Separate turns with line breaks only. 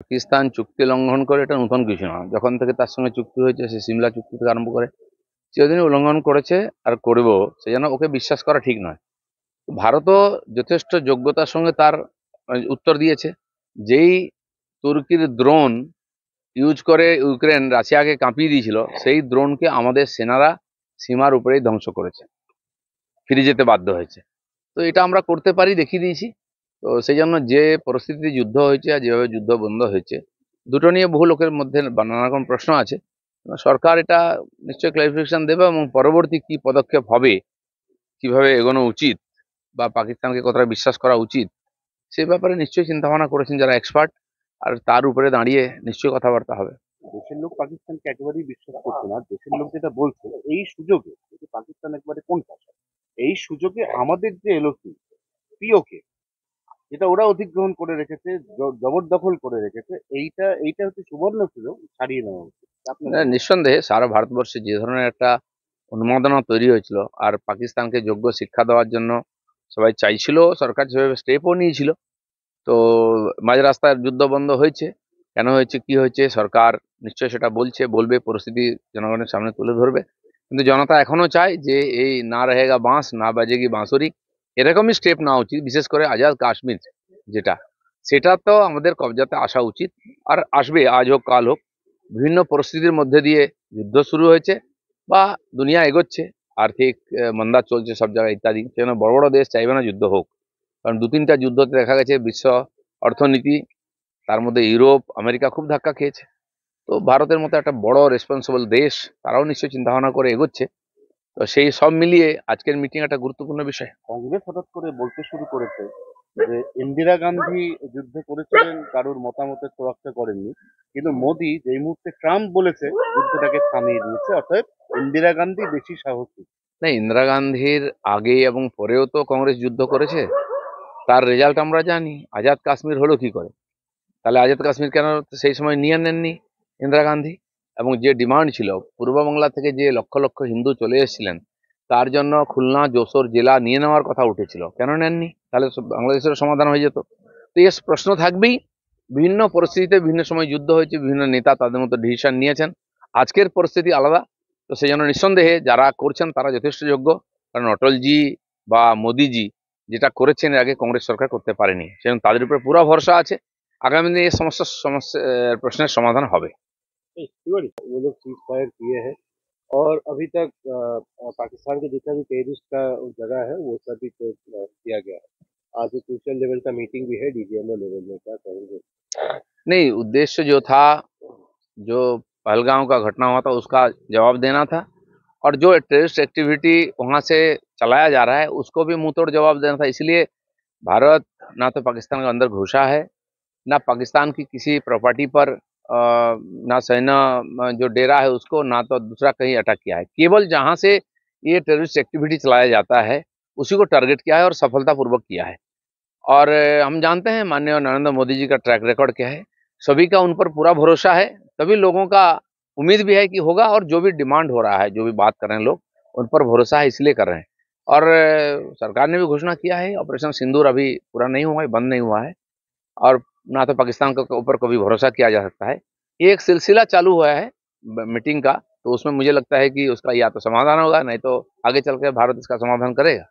পাকিস্তান চুক্তি লঙ্ঘন করে এটা নতুন কিছু না। যখন থেকে তার সঙ্গে চুক্তি হয়েছে, সে সিমলা চুক্তি থেকে আরম্ভ করে চিরদিনই উল্লঙ্ঘন করেছে আর করবো, সেজন্য ওকে বিশ্বাস করা ঠিক নয়। ভারতও যথেষ্ট যোগ্যতার সঙ্গে তার উত্তর দিয়েছে। যেই তুর্কির দ্রোণ ইউজ করে ইউক্রেন রাশিয়াকে কাঁপিয়ে দিয়েছিল, সেই দ্রোণকে আমাদের সেনারা সীমার উপরেই ধ্বংস করেছে, ফিরে যেতে বাধ্য হয়েছে। তো এটা আমরা করতে পারি, দেখিয়ে দিয়েছি। তো সেই জন্য যে পরিস্থিতিতে যুদ্ধ হয়েছে আর যেভাবে যুদ্ধ বন্ধ হয়েছে, দুটো নিয়ে বহু লোকের মধ্যে নানা রকম প্রশ্ন আছে। সরকার এটা নিশ্চয়ই ক্লারিফিকেশন দেবে এবং পরবর্তী কি পদক্ষেপ হবে, কিভাবে এগোনো উচিত বা পাকিস্তানকে কতটা বিশ্বাস করা উচিত, সে ব্যাপারে নিশ্চয়ই চিন্তা ভাবনা করেছেন যারা এক্সপার্ট। আর তার উপরে দাঁড়িয়ে নিশ্চয়ই কথাবার্তা হবে।
দেশের লোক পাকিস্তানকে একেবারেই বিশ্বাস করছে না। দেশের লোক যেটা বলছে, এই সুযোগে যদি পাকিস্তান একবারে কোন পাশে, এই সুযোগে আমাদের যে এলওসি পিওকে, যেটা ওরা অধিগ্রহণ করে রেখেছে, জবরদখল করে রেখেছে, এইটা হচ্ছে সুবর্ণ সুযোগ, ছাড়িয়ে নেওয়া উচিত। আপনার কি মনে হয়?
নিঃসন্দেহে সারা ভারতবর্ষে যে ধরনের একটা উন্মাদনা তৈরি হয়েছিল আর পাকিস্তানকে যোগ্য শিক্ষা দেওয়ার জন্য সবাই চাইছিল, সরকার সেভাবে স্টেপও নিয়েছিল। তো মাঝ রাস্তায় যুদ্ধ বন্ধ হয়েছে, কেন হয়েছে কি হয়েছে সরকার নিশ্চয়ই সেটা বলবে, পরিস্থিতি জনগণের সামনে তুলে ধরবে। কিন্তু জনতা এখনো চায় যে এই না রহেগা বাঁশ না বাজেগি বাঁশুরি, এরকমই স্টেপ নেওয়া উচিত। বিশেষ করে আজাদ কাশ্মীর যেটা, সেটা তো আমাদের কবজাতে আসা উচিত, আর আসবে, আজ হোক কাল হোক। বিভিন্ন পরিস্থিতির মধ্যে দিয়ে যুদ্ধ শুরু হয়েছে বা দুনিয়া এগোচ্ছে, আর্থিক মন্দা চলছে সব জায়গায় ইত্যাদি, সেজন্য বড় বড় দেশ চাইবে না যুদ্ধ হোক। কারণ দু তিনটা যুদ্ধতে দেখা গেছে বিশ্ব অর্থনীতি, তার মধ্যে ইউরোপ আমেরিকা খুব ধাক্কা খেয়েছে। তো ভারতের মতো একটা বড় রেসপন্সিবল দেশ, তারাও নিশ্চয়ই চিন্তা ভাবনা করে এগোচ্ছে। তো সেই সব মিলিয়ে আজকের মিটিং একটা গুরুত্বপূর্ণ বিষয়।
কংগ্রেস হঠাৎ করে বলতে শুরু করেছে যে ইন্দিরা গান্ধী যুদ্ধ করেছিলেন, কারোর মতামতের তোয়াক্কা করেননি, কিন্তু মোদি যেই মুহূর্তে ট্রাম্প বলেছে যুদ্ধটাকে থামিয়ে দিয়েছে, অর্থাৎ ইন্দিরা গান্ধী বেশি সাহসী।
না, ইন্দিরা গান্ধীর আগে এবং পরেও তো কংগ্রেস যুদ্ধ করেছে, তার রেজাল্ট আমরা জানি। আজাদ কাশ্মীর হলো কি করে? তাহলে আজাদ কাশ্মীর কেন সেই সময় নিয়ে নেননি ইন্দিরা গান্ধী? এবং যে ডিমান্ড ছিল পূর্ব বাংলা থেকে যে লক্ষ লক্ষ হিন্দু চলে এসেছিলেন, তার জন্য খুলনা যশোর জেলা নিয়ে নেওয়ার কথা উঠেছিল, কেন নেননি? তাহলে বাংলাদেশের সমাধান হয়ে যেত। তো এই প্রশ্ন থাকবেই। বিভিন্ন পরিস্থিতিতে বিভিন্ন সময় যুদ্ধ হয়েছে, বিভিন্ন নেতা তাদের মতো ডিসিশন নিয়েছেন। আজকের পরিস্থিতি আলাদা। তো সেই জন্য নিঃসন্দেহে যারা করছেন তারা যথেষ্ট যোগ্য। কারণ অটলজি বা মোদিজি যেটা করেছেন এর আগে কংগ্রেস সরকার করতে পারেনি, সেজন্য তাদের উপরে পুরো ভরসা আছে। आगामी दिन ये समस्या प्रश्न समाधान হবে।
वो लोग सीज फायर किए हैं, और अभी तक पाकिस्तान के जितना भी टेररिस्ट का जगह है वो सभी को किया गया है। आज एक क्रूशियल लेवल का मीटिंग भी है डीजीएमओ लेवल में, क्या कहेंगे?
नहीं, उद्देश्य जो था, जो पहलगांव का घटना हुआ था उसका जवाब देना था, और जो टेररिस्ट एक्टिविटी वहां से चलाया जा रहा है उसको भी मुंह तोड़ जवाब देना था। इसलिए भारत ना तो पाकिस्तान के अंदर घुसा है, ना पाकिस्तान की किसी प्रॉपर्टी पर ना सेना जो डेरा है उसको, ना तो दूसरा कहीं अटैक किया है। केवल जहां से ये टेररिस्ट एक्टिविटी चलाया जाता है उसी को टारगेट किया है और सफलतापूर्वक किया है। और हम जानते हैं माननीय नरेंद्र मोदी जी का ट्रैक रिकॉर्ड क्या है। सभी का उन पर पूरा भरोसा है, सभी लोगों का उम्मीद भी है कि होगा, और जो भी डिमांड हो रहा है, जो भी बात कर रहे हैं लोग, उन पर भरोसा है इसलिए कर रहे हैं। और सरकार ने भी घोषणा किया है ऑपरेशन सिंदूर अभी पूरा नहीं हुआ है, बंद नहीं हुआ है, और ना तो पाकिस्तान के ऊपर कभी भरोसा किया जा सकता है। ये एक सिलसिला चालू हुआ है मीटिंग का, तो उसमें मुझे लगता है कि उसका या तो समाधान होगा, नहीं तो आगे चल के भारत इसका समाधान करेगा।